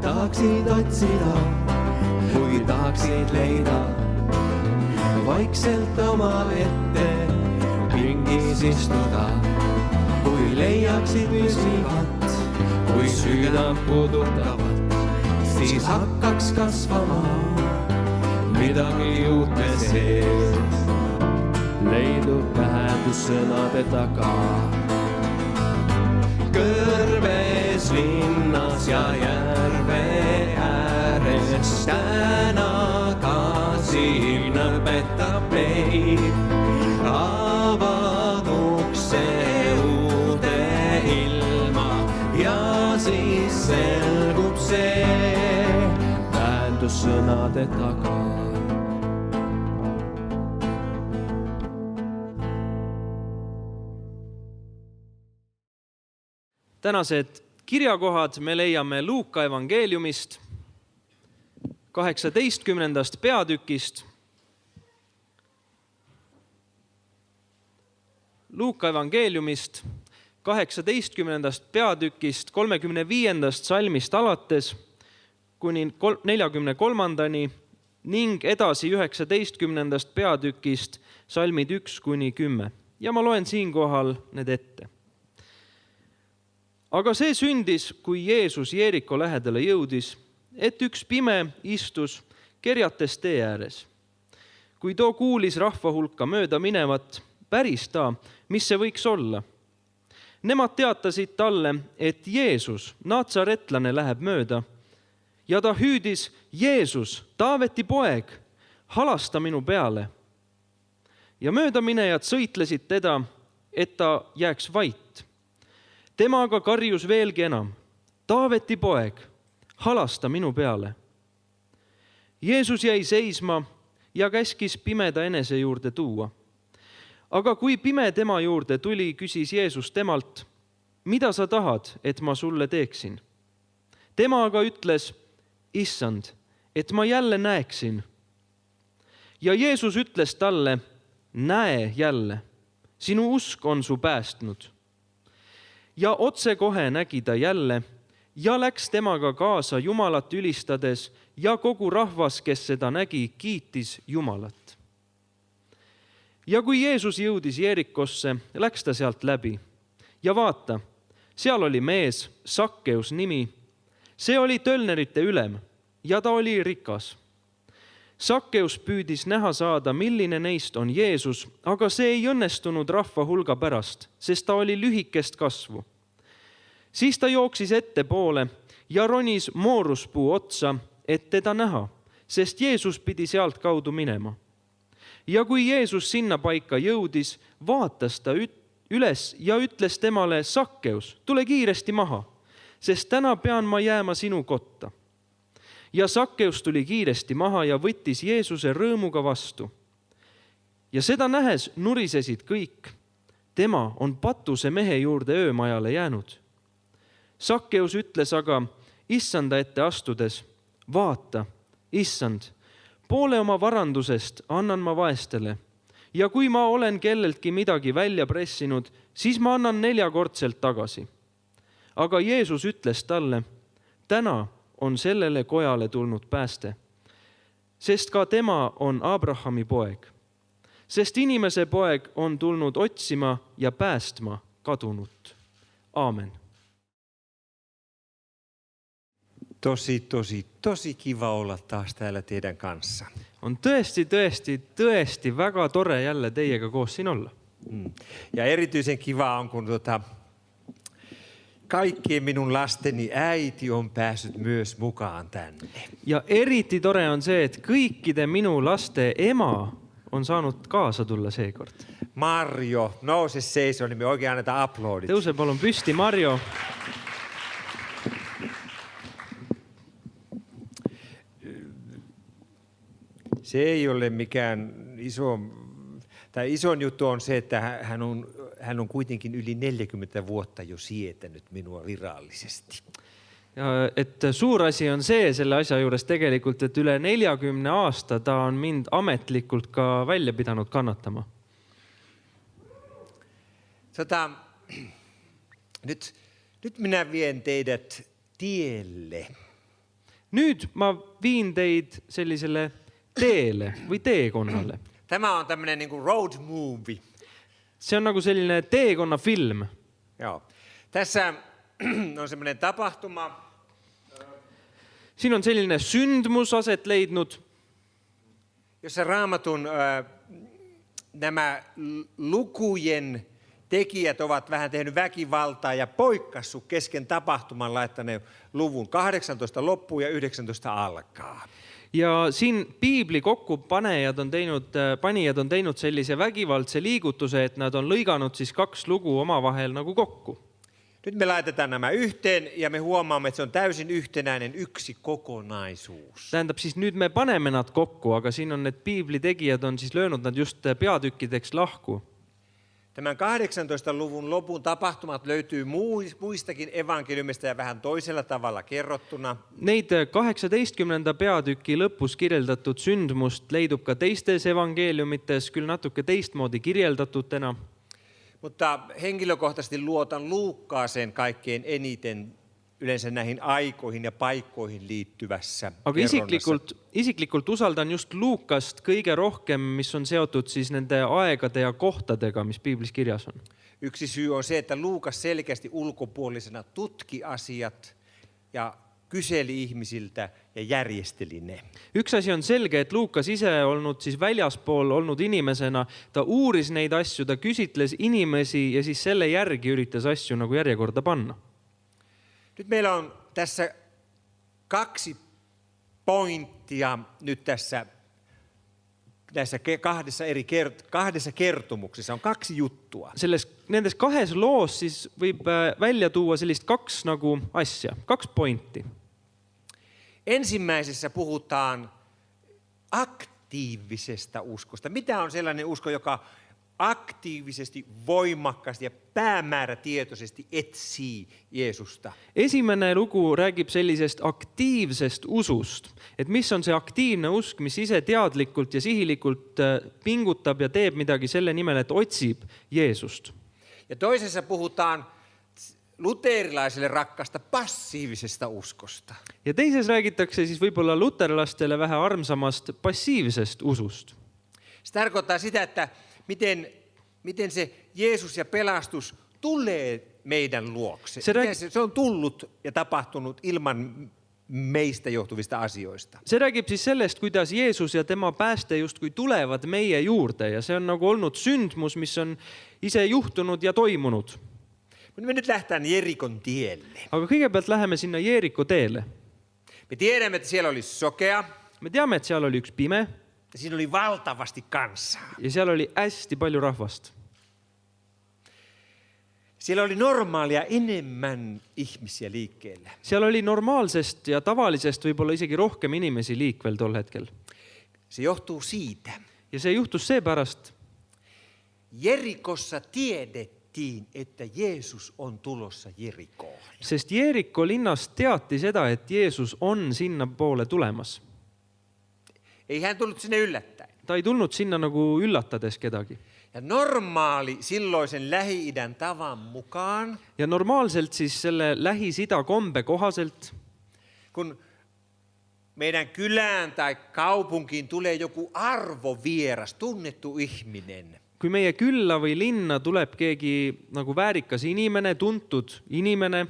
tahaksid otsida, kui tahaksid leida. Vaikselt oma ette pingis istuda, kui leiaksid püsivat, kui südant puudutavat, siis hakkaks kasvama midagi uute sees. Leidub tähendussõnade taga. Kõrves, linnas ja järve ääres täna ka siin õpetab meid. Avad ukse uude ilma ja siis selgub see tähendussõnade taga. Tänased kirjakohad me leiame Luuka evangeeliumist 18. peatükist. Luuka evangeeliumist 18. peatükist 35. salmist alates kuni 43. ning edasi 19. peatükist salmid 1-10. Ja ma loen siinkohal need ette. Aga see sündis, kui Jeesus Jeeriko lähedale jõudis, et üks pime istus kerjates tee ääres. Kui too kuulis rahva hulka mööda minevat, päris ta, mis see võiks olla. Nemad teatasid talle, et Jeesus, Natsaretlane, läheb mööda. Ja ta hüüdis, Jeesus, Taaveti poeg, halasta minu peale. Ja möödaminejad sõitlesid teda, et ta jääks vait. Tema aga karjus veelgi enam, Taaveti poeg, halasta minu peale. Jeesus jäi seisma ja käskis pimeda enese juurde tuua. Aga kui pime tema juurde tuli, küsis Jeesus temalt, mida sa tahad, et ma sulle teeksin? Tema aga ütles, Issand, et ma jälle näeksin. Ja Jeesus ütles talle, näe jälle, sinu usk on su päästnud. Ja otsekohe nägi ta jälle ja läks temaga kaasa Jumalat ülistades ja kogu rahvas, kes seda nägi, kiitis Jumalat. Ja kui Jeesus jõudis Jeerikosse, läks ta sealt läbi. Ja vaata, seal oli mees, Sakkeus nimi. See oli tölnerite ülem ja ta oli rikas. Sakkeus püüdis näha saada, milline neist on Jeesus, aga see ei õnnestunud rahva hulga pärast, sest ta oli lühikest kasvu. Siis ta jooksis ettepoole ja ronis mooruspuu otsa, et teda näha, sest Jeesus pidi sealt kaudu minema. Ja kui Jeesus sinna paika jõudis, vaatas ta üles ja ütles temale, Sakkeus, tule kiiresti maha, sest täna pean ma jääma sinu kotta. Ja Sakkeus tuli kiiresti maha ja võttis Jeesuse rõõmuga vastu. Ja seda nähes nurisesid kõik. Tema on patuse mehe juurde öömajale jäänud. Sakkeus ütles aga Issanda ette astudes, vaata, Issand, poole oma varandusest annan ma vaestele. Ja kui ma olen kelleltki midagi välja pressinud, siis ma annan 4-kordselt tagasi. Aga Jeesus ütles talle, täna on sellele kojale tulnud pääste, sest ka tema on Abrahami poeg. Sest inimese poeg on tulnud otsima ja päästma kadunut. Aamen. Tosi kiva olla taas täällä teidän kanssa. On tõesti väga tore jälle teiega koos siin olla. Ja erityisen kiva on, kun kaikkien minun lasteni äiti on päässyt myös mukaan tänne. Ja eriti tore on see, et kõikide minu laste ema on saanud kaasa tulla seekord. Marjo, nouse seisoon, niin me oikein annetaan aplodit. Tõuse palun püsti, Marjo. Se ei ole mikään iso juttu on se, että hän on kuitenkin yli 40 vuotta jo sietänyt minua virallisesti. Ja, et suur asi on see selle asja juures tegelikult, et üle 40 aasta ta on mind ametlikult ka välja pidanud kannatama. Nyt minä vien teidät tielle. Nüüd ma viin teid sellisele teele või teekonnale. Tämä on tämmöinen niin kuin road movie. See on nagu selline teekonnafilm. Joo. Tässä on semmoinen tapahtuma. Siin on selline sündmus aset leidnud, jossa Raamatun nämä lukujen tekijät ovat vähän tehnyt väkivaltaa ja poikkassut kesken tapahtuman, laittaneet luvun 18 loppuun ja 19 alkaa. ja siin piibli kokkupanijad on teinud sellise vägivaldse liigutuse, et nad on lõiganud siis 2 lugu omavahel nagu kokku. Nyt me laitetaan nämä yhteen ja me huomaamme, että se on täysin yhtenäinen yksi kokonaisuus. Tähendab siis nüüd me paneme nad kokku, aga siin on need piibli tegijad on siis löönud nad just peatükkideks lahku. Tämän 18 luvun lopun tapahtumat löytyy muistakin evankeliumista ja vähän toisella tavalla kerrottuna. Neid 18. peatüki lõpus kirjeldatud sündmust leidub ka teistes evangeeliumites, küll natuke teistmoodi kirjeldatutena. Mutta henkilökohtaisesti luotan Luukkaaseen kaikkein eniten yleensä näihin aikoihin ja paikkoihin liittyvässä Aga isiklikult usaldan just Luukast kõige rohkem, mis on seotud siis nende aegade ja kohtadega, mis piiblis kirjas on. Yksi syy on se, että Luukas selkeästi ulkopuolisena tutki asiat ja kyseli ihmisiltä ja järjesteli ne. Üks asi on selge, et Luukas ise olnud siis väljaspool olnud inimesena, ta uuris neid asju, ta küsitles inimesi ja siis selle järgi üritas asju nagu järjekorda panna. Nyt meillä on tässä 2 pointtia nyt näissä kahdessa kertomuksessa on 2 juttua. Nendes 2 loos siis võib välja tuua sellist 2 nagu asja, 2 pointti. Ensimmäisessä puhutaan aktiivisesta uskosta. Mitä on sellainen usko, joka aktiivisesti, voimakkaasti ja päämäärätietoisesti etsii Jeesusta? Esimene lugu räägib sellisest aktiivsest usust, et mis on see aktiivne usk, mis ise teadlikult ja sihilikult pingutab ja teeb midagi selle nimel, et otsib Jeesust. Ja toisessa puhutaan luterilaisille rakkaasta passiivisesta uskosta. Ja teises räägitakse siis võib-olla luterlastele vähe armsamast passiivsest usust. Se tarkoittaa sitä, että miten se Jeesus ja pelastus tulee meidän luokse. Se on tullut ja tapahtunut ilman meistä johtuvista asioista. See räägib siis sellest, kuidas Jeesus ja tema pääste justkui tulevad meie juurde ja see on nagu olnud sündmus, mis on ise juhtunud ja toimunud. Me nyt lähdetään Jerikon tielle. Aga kõigepealt läheme sinna Jeriko teele. Me tiedämme, että siellä oli sokea. Me teame, et seal oli üks pime. Ja siinä oli valtavasti kansaa. Ja seal oli hästi palju rahvast. Siellä oli normaalia enemmän ihmisiä liikkeellä. Seal oli normaalsest ja tavalisest võib-olla isegi rohkem inimesi liikvel tol hetkel. Se johtuu siitä. Ja see juhtus seepärast. Jerikossa tiedettiin, että Jeesus on tulossa Jerikoon. Sest Jeriko linnas teati seda, et Jeesus on sinna poole tulemas. Ei hän tullut sinne yllättäen. Ta ei tulnud sinna nagu üllatades kedagi. Ja normaali silloisen Lähi-idän tavan mukaan. Ja normaalselt siis selle Lähis-Ida kombe kohaselt. Kun meidän kylään tai kaupunkiin tulee joku arvovieras, tunnettu ihminen. Kui meie külla või linna tuleb keegi nagu väärikas inimene, tuntud inimene.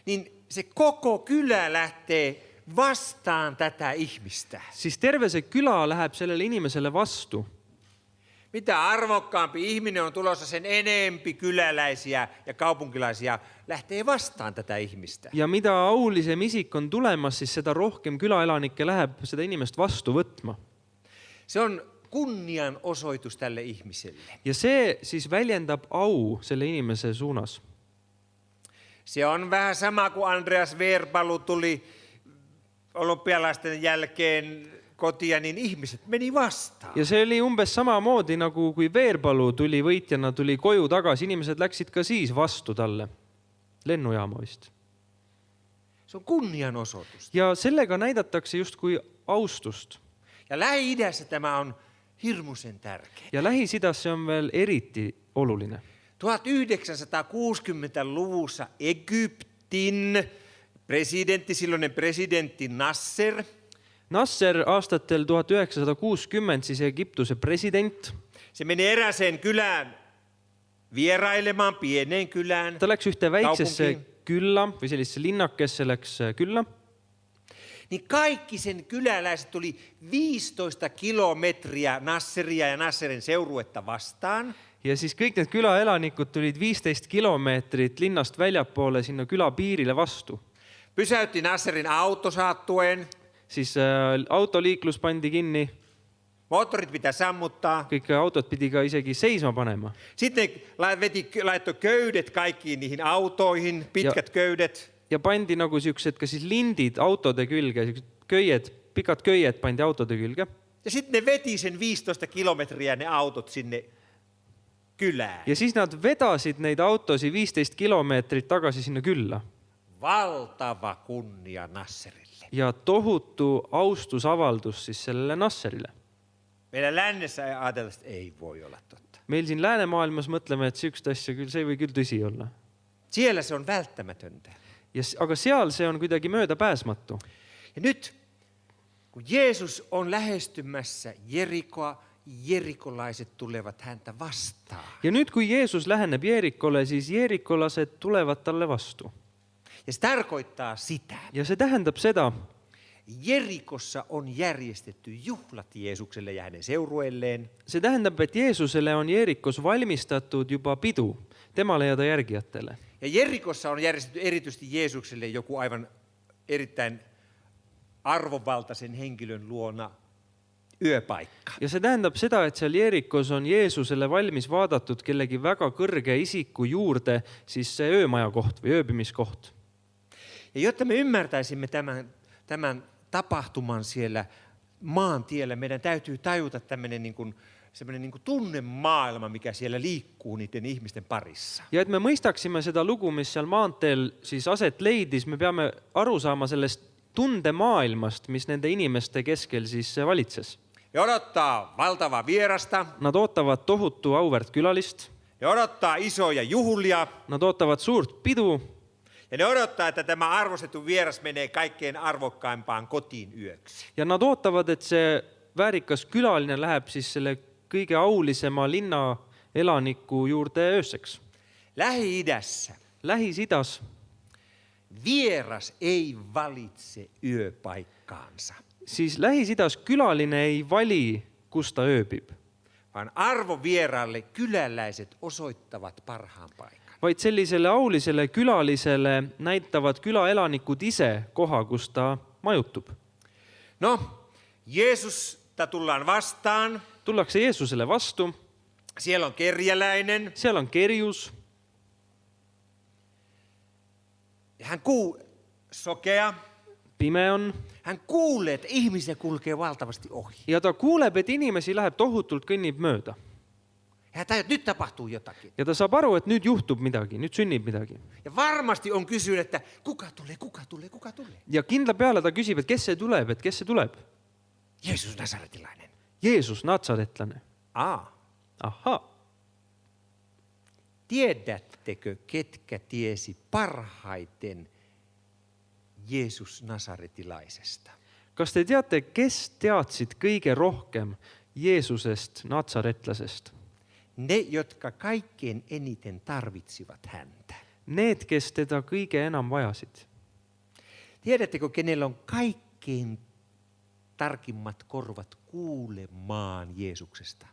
Niin se koko kylä lähtee vastaan tätä ihmistä. Siis terve se kylä läheb sellele inimeselle vastu. Mitä arvokkaampi ihminen on tulossa, sen enempi kyläläisiä ja kaupunkilaisia lähtee vastaan tätä ihmistä. Ja mida aulisem isik on tulemas, siis seda rohkem külaelanikke läheb seda inimest vastu võtma. Se on kunnian osoitus tälle ihmiselle. Ja see siis väljendab au selle inimese suunas. Se on vähän sama kuin Andreas Verpalu tuli olympialaisten jälkeen kotia, niin ihmiset meni vastaan. Ja see oli umbes samamoodi nagu kui Veerpalu tuli võitjana, tuli koju tagasi, inimesed läksid ka siis vastu talle. Lennujaama vist. Se on kunnianosoitus. Ja sellega näidatakse justkui austust. Ja Lähi-idässä tämä on hirmuisen tärkeä. Ja Lähis-Idas see on veel eriti oluline. 1960-luvussa Egyptin silloinen presidentti Nasser. Nasser aastatel 1960 siis Egiptuse president. Se meni erääseen kylään vierailemaan, pieneen kylään. Ta läks ühte väiksesse kaupunkiin. külla või sellisesse linnakesse läks külla. Niin kaikki sen kyläläiset tuli 15 kilometriä Nasseria ja Nasserin seuruetta vastaan. Ja siis kõik need külaelanikud tulid 15 kilomeetrit linnast väljapoole sinna küla piirile vastu. Pysäytti Nasserin auto saattuen. Siis autoliiklus pandi kinni. Moottorit pitää sammuttaa. Kõik autod pidi ka isegi seisma panema. Sitten laittoi köydet kaikkiin niihin autoihin, pitkät köydet. Ja pandi nagu siuksed ka siis lindid autode külge, köied, pikad köied pandi autode külge. Ja sitten ne veti sen 15 kilometriä ne autot sinne kylään. Ja siis nad vedasid neid autosi 15 kilomeetrit tagasi sinna külla. Valtava kunnia Nasserille. Ja tohutu austusavaldus siis sellele Nasserile. Meidän lännessä ajatella, että ei voi olla totta. Meil siin läänemaailmas mõtleme, et siukest asja küll, see ei või küll tõsi olla. Siellä se on välttämätöntä. Aga seal see on kuidagi möödapääsmatu. Ja nyt, kun Jeesus on lähestymässä Jerikoa, jerikolaiset tulevat häntä vastaan. Ja nüüd, kui Jeesus läheneb Jeerikole, siis jeerikolased tulevad talle vastu. Ja se tarkoittaa sitä. Ja see tähendab seda, Jerikossa on järjestetty juhlat Jeesukselle ja hänen seurueelleen. see tähendab, et Jeesusele on Jeerikos valmistatud juba pidu temale ja ta järgijatele. Ja Jerikossa on järjestetty erityisesti Jeesukselle joku aivan erittäin arvovaltaisen henkilön luona yöpaikka. Ja see tähendab seda, et seal Jeerikos on Jeesusele valmis vaadatud kellegi väga kõrge isiku juurde siis see öömaja koht või ööbimiskoht. Ja jotta me ymmärtäisimme tämän tapahtuman siellä maantiellä, meidän täytyy tajuta tämmöinen niin kuin tunnemaailma, mikä siellä liikkuu niiden ihmisten parissa. Ja et me mõistaksime seda lugu, mis seal maanteel siis aset leidis, me peame aru saama sellest tundemaailmast, mis nende inimeste keskel siis valitses. Ne odottaa valtavaa vierasta. Nad ootavad tohutu auväärt külalist. Ne odottaa isoja juhlia. Nad ootavad suurt pidu. Ja ne odottaa, että tämä arvostettu vieras menee kaikkein arvokkaimpaan kotiin yöksi. Ja nad ootavad, et see väärikas külaline läheb siis selle kõige aulisema linna elaniku juurde ööseks. Lähi-idässä Lähis-idas vieras ei valitse yöpaikkaansa, siis Lähis-idas külaline ei vali, kus ta ööbib, vaan arvovieraalle kyläläiset osoittavat parhaan paikan. vaid sellisele aulisele külalisele näitavad külaelanikud ise koha, kus ta majutub. No, Jeesusta tullaan vastaan. Tullakse Jeesusele vastu. Siellä on kerjäläinen. Seal on kerjus. Ja hän sokea. Pime on. Hän kuulee, että ihmisiä kulkee valtavasti ohi. Ja ta kuuleb, et inimesi läheb tohutult, kõnnib mööda. Ja tajuu, että nyt tapahtuu jotakin. Ja ta saab aru, et nüüd juhtub midagi, nüüd sünnib midagi. Ja varmasti on kysynyt, että kuka tulee? Ja kindla peale ta küsib, et kes see tuleb? Jeesus Nasaretilainen. Jeesus, natsaretlane. Ahaa. Tiedättekö, ketkä tiesi parhaiten Jeesus Nasaretilaisesta? Kas te teate, kes teadsid kõige rohkem Jeesusest, natsaretlasest? Ne, jotka kaikkein eniten tarvitsivat häntä. Need, kes teda kõige enam vajasid. Tiedättekö, kenellä on kaikkein tarkimmat korvat kuulemaan Jeesuksesta?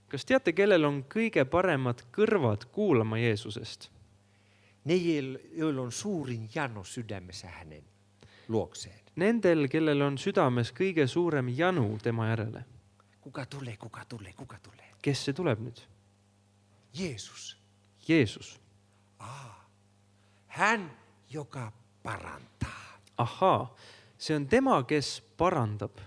Kas teate, kellel on kõige paremad kõrvad kuulama Jeesusest? Ne, joilla on suurin jano sydämessä hänen luokseen. Nendel, kellel on südames kõige suurem janu tema järele. Kuka tulee? Kes see tuleb nüüd? Jeesus. Jeesus. Hän, joka parantaa. Ahaa, see on tema, kes parandab.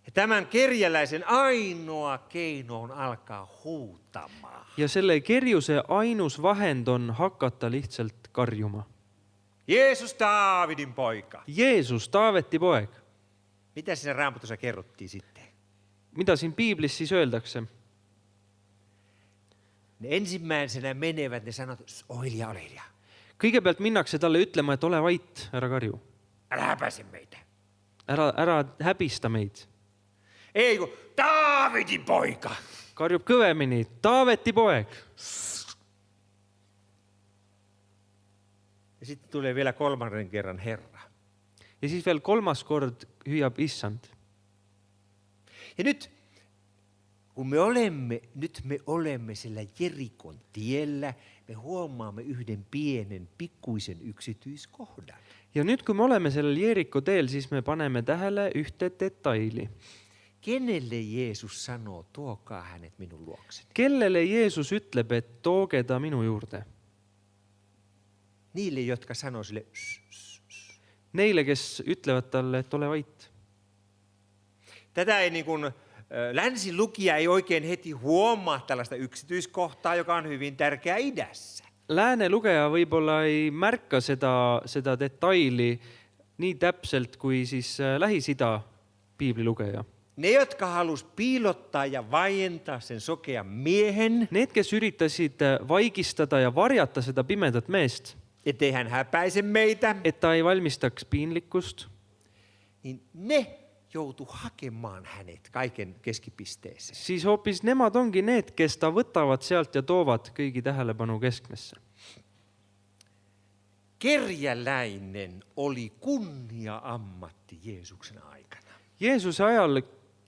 Ja tämän kerjäläisen ainoa keino on alkaa huutamaan. Ja selle kerjuse ainus vahend on hakata lihtsalt karjuma. Jeesus Daavidin poika. Jeesus, Taaveti poeg. Mitä siinä Raamatussa kerrottiin sitten? Mida siin Piiblis siis öeldakse? Ne ensimmäisenä menevät, ne sanovat, ole hiljaa. Kõigepealt minnakse talle ütlema, et ole vait, ära karju. Älä häpäise meitä. Ära häbista meid. Ei kun Taavidin poika. Karjub kõvemini, Taaveti poeg. Ja sitten tulee vielä 3. kerran Herra. Ja siis veel 3. kord hüüab issand. Ja nyt me olemme sillä Jerikon tiellä, me huomaamme yhden pienen, pikkuisen yksityiskohdan. Ja nüüd, kui me oleme sellel Jeriko teel, siis me paneme tähele ühte detaili. Kenelle Jeesus sanoo, tuokaa hänet minun luokseni? Kellele Jeesus ütleb, et tooge ta minu juurde? Niille, jotka sanoo sille, Neile, kes ütlevad talle, et ole vait. Tätä ei niin kuin länsilukija ei oikein heti huomaa tällaista yksityiskohtaa, joka on hyvin tärkeä idässä. Lääne lugeja võib-olla ei märka seda detaili nii täpselt kui siis Lähis-Ida piiblilugeja. Ne, jotka halus piilottaa ja vaientaa sen sokean miehen, Need, kes üritasid vaigistada ja varjata seda pimedat meest, ettei hän häpäise meitä, et ta ei valmistaks piinlikkust, niin ne joutu hakemaan hänet kaiken keskipisteeseen. siis hoopis nemad ongi need, kes ta võtavad sealt ja toovad kõigi tähelepanu keskmesse. Kerjäläinen oli kunnia-ammatti Jeesuksen aikana. Jeesuse ajal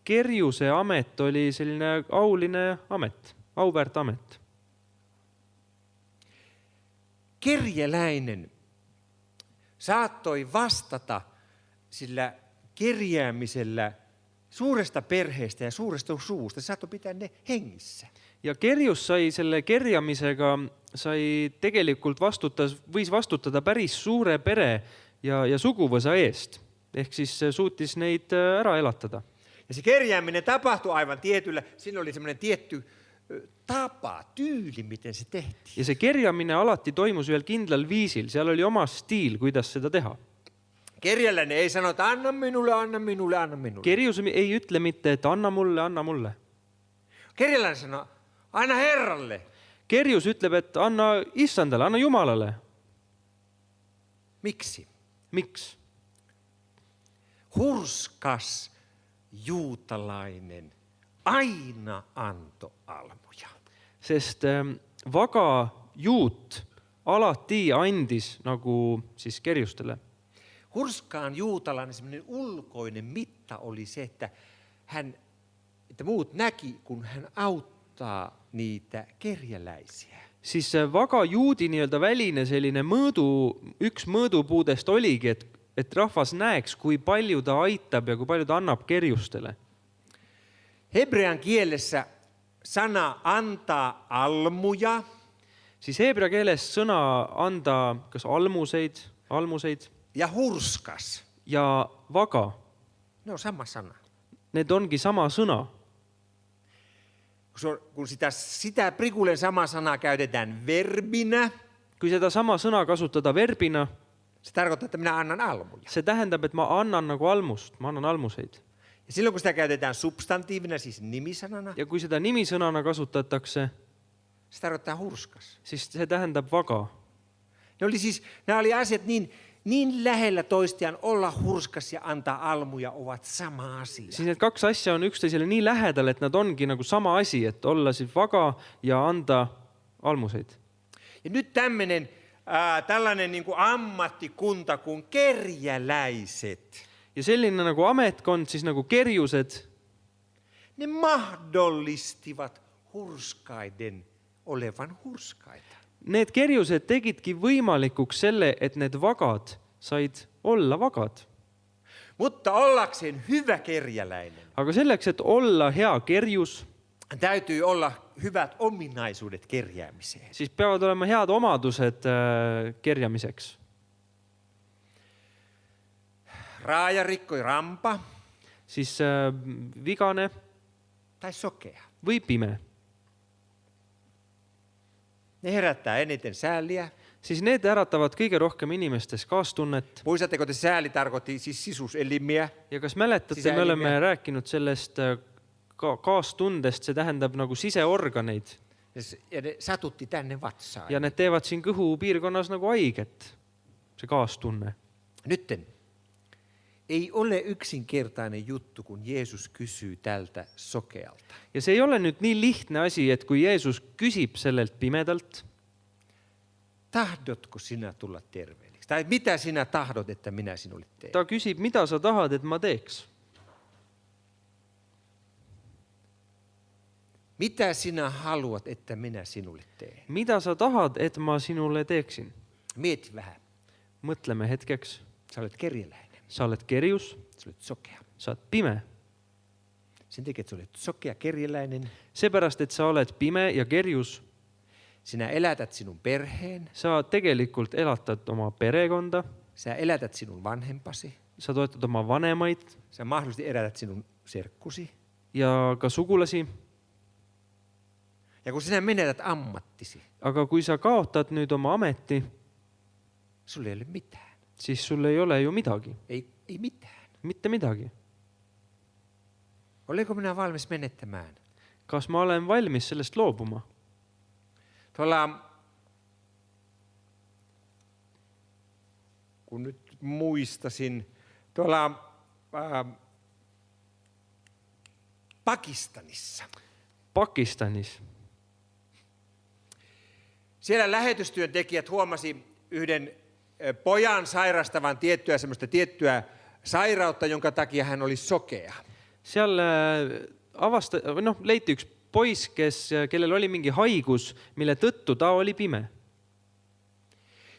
kerjuse amet oli selline auline amet, auväärt amet. Kerjäläinen saattoi vastata sillä kerjäämisellä suuresta perheestä ja suuresta suvusta. Se saattoi pitää ne hengissä. Ja kerjus sai selle kerjamisega sai tegelikult võis vastutada päris suure pere ja suguvõsa eest. Ehk siis suutis neid ära elatada. Ja se kerjääminen tapahtui aivan tietyllä. Siinä oli semmoinen tietty tapa, tyyli, miten se tehtiin. Ja see kerjamine alati toimus ühel kindlal viisil. Seal oli oma stiil, kuidas seda teha. Kerjäläinen ei sano, että anna minulle, anna minulle, anna minulle. Kerjus ei ütle mitte, et anna mulle, anna mulle. Kerjäläinen sanoo, anna Herralle. Kerjus ütleb, et anna issandale, anna Jumalale. Miksi? Miks? Hurskas juutalainen aina antoi almuja. Sest vaga juut alati andis nagu siis kerjustele. Hurskaan juutalainen semmoinen ulkoinen mitta oli se, että muut näki, kun hän auttaa niitä kerjäläisiä. Siis vaga juudi nii-öelda väline selline üks mõõdupuudest oligi, et rahvas näeks, kui palju ta aitab ja kui palju ta annab kerjustele. Hebrean kielessä sana antaa almuja. Siis heebrea keeles sõna anda kas almuseid ja hurskas. Ja vaga. Ne on sama sana. Need ongi sama sõna. Kun sitä prikulen sama sana käytetään verbinä. Kui seda sama sõna kasutada verbina, se tarkoittaa, että minä annan almuja. Se tähendab, et ma annan nagu almust, ma annan almuseid. Ja silloin kun sitä käytetään substantiivina, siis nimisanana. Ja kui seda nimisõnana kasutatakse, se tarkoittaa hurskas. Siis se tähendab vaga. Nämä oli asiat niin lähellä toistiaan, olla hurskas ja antaa almuja ovat sama asia. Siis need kaks asja on üksteisele nii lähedal, et nad ongi nagu sama asi, et olla siis vaga ja anda almuseid. Ja nyt tällainen niin kuin ammattikunta kuin kerjäläiset. Ja selline nagu ametkond, siis nagu kerjused. Ne mahdollistivat hurskaiden olevan hurskaita. Need kerjused tegidki võimalikuks selle, et need vagad said olla vagad. Mutta ollakseen hyvä kerjäläinen. Aga selleks, et olla hea kerjus, täytyy olla hyvät ominaisuudet kerjäämiseen. Siis peavad olema head omadused kerjamiseks. Raaja rikkoi rampa. Siis vigane. Tai sokea. Või pime. Ne herättää eniten sääliä. Siis need äratavad kõige rohkem inimestes kaastunnet. Muistatteko, että sääli tarkoitti siis sisuselimiä? Ja kas mäletate, me oleme rääkinud sellest kaastundest, see tähendab nagu siseorganeid. Ja ne satutti tänne vatsaan. ja need teevad siin kõhupiirkonnas nagu haiget, see kaastunne. Nytten ei ole yksinkertainen juttu, kun Jeesus kysyy tältä sokealta. Ja see ei ole nüüd nii lihtne asi, et kui Jeesus küsib sellelt pimedalt, Tahdotko sinä tulla terveelliseksi? Tai mitä sinä tahdot, että minä sinulle teen? ta küsib, mida sa tahad, et ma teeks. Mitä sinä haluat, että minä sinulle teen? Mida sa tahad, et ma sinule teeksin? Mieti vähän. Mõtleme hetkeks. Sä olet kerjäläinen. Sa oled kerjus, Sä olet sokea. sa oled pime. Sen takia, että sä olet sokea kerjäläinen. Seepärast, et sa oled pime ja kerjus, Sinä elätät sinun perheen. sa tegelikult elatad oma perekonda, Sä elätät sinun vanhempasi. sa toetad oma vanemaid Sä mahdollisesti elätät sinun serkkusi. ja ka sugulasi. Ja kun sinä menetät ammattisi, Aga kui sa kaotad nüüd oma ameti, sulla ei ole mitään. siis sul ei ole ju midagi, Ei mitään. mitte midagi. Olenko minä valmis menettämään? Kas ma olen valmis sellest loobuma? Tuolla, kun nyt muistasin, tuolla Pakistanissa. Pakistanis. Siellä lähetystyöntekijät huomasi yhden pojan sairastavan semmoista tiettyä sairautta, jonka takia hän oli sokea. Seal leiti üks poiss, kellel oli mingi haigus, mille tõttu ta oli pime.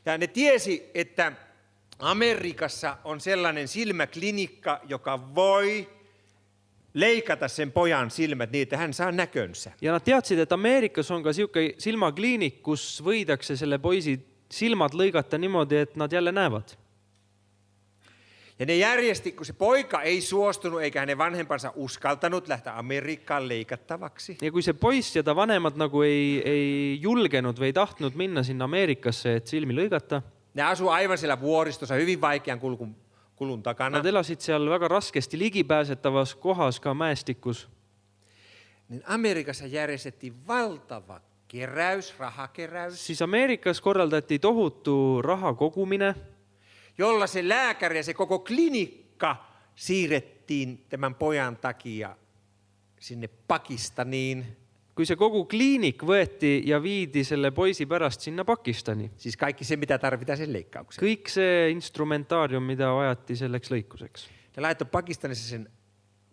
Ja ne tiesi, että Amerikassa on sellainen silmäklinikka, joka voi leikata sen pojan silmät niin, että hän saa näkönsä. Ja nad teadsid, et Ameerikas on ka siuke silmakliinik, kus võidakse selle poisi silmad lõigata niimoodi, et nad jälle näevad. Ja ne järjesti, kun se poika ei suostunut eikä hänen vanhempansa uskaltanut lähteä Amerikkaan leikattavaksi. Ja kui see poiss ja ta vanemad nagu ei julgenud või ei tahtnud minna sinna Ameerikasse, et silmi lõigata, Ne asuu aivan siellä vuoristossa hyvin vaikean kulun takana. nad elasid seal väga raskesti ligipääsetavas kohas ka mäestikus. Niin Amerikassa järjestettiin valtava keräys, rahakeräys, Siis Ameerikas korraldati tohutu raha kogumine, jolla se lääkäri ja se koko klinikka siirrettiin tämän pojan takia sinne Pakistaniin. kui see kogu kliinik võeti ja viidi selle poisi pärast sinna Pakistani. Siis kaikki se, mitä tarvitaan sen leikkaukseen. Kõik see instrumentaarium, mida vajati selleks lõikuseks. Ne laittoi Pakistanissa sen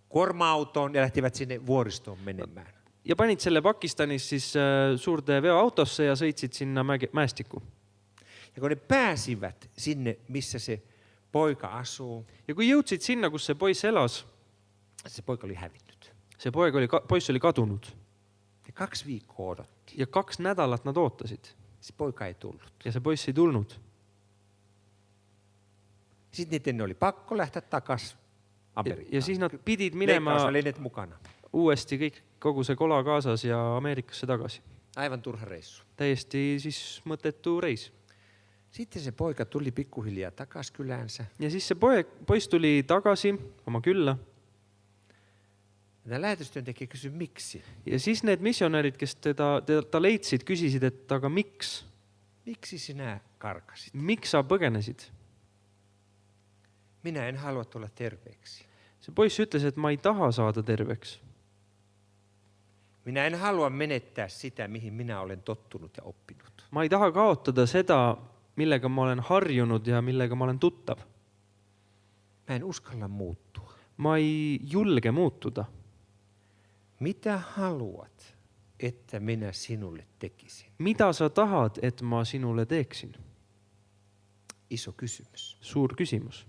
kuorma-autoon ja lähtivät sinne vuoristoon menemään. Ja panid selle Pakistanis siis suurde veoautosse ja sõitsid sinna mäestikku. Ja kun ne pääsivät sinne, missä se poika asuu, Ja kui jõudsid sinna, kus see poiss elas, se poika oli hävinnyt. see poiss oli kadunud. Ja 2 viikkoa odotti. Ja 2 nädalat nad ootasid. Se poika ei tullut. Ja see poiss ei tulnud. Sitten niiden oli pakko lähteä takas Amerikkaan. Ja siis nad pidid minema Leikkausvälineet mukana. uuesti kogu see kola kaasas ja Ameerikasse tagasi. Aivan turha reissu. Täiesti siis mõttetu reis. Sitten se poika tuli pikkuhiljaa takas kylänsä. Ja siis see poiss tuli tagasi oma külla. Ja lähetystyöntekijä kysyi miksi. Ja siis need missionärid, kes ta leidsid, küsisid, et aga miks? Miksi sinä karkasit? Miks sa põgenesid? Minä en halua tulla terveeksi. See poiss ütles, et ma ei taha saada terveks. Minä en halua menettää sitä, mihin minä olen tottunut ja oppinut. Ma ei taha kaotada seda, millega ma olen harjunud ja millega ma olen tuttav. Mä en uskalla muuttua. Ma ei julge muutuda. Mitä haluat, että minä sinulle tekisin? Mida sa tahad, et ma sinule teeksin? Iso kysymys. Suur küsimus.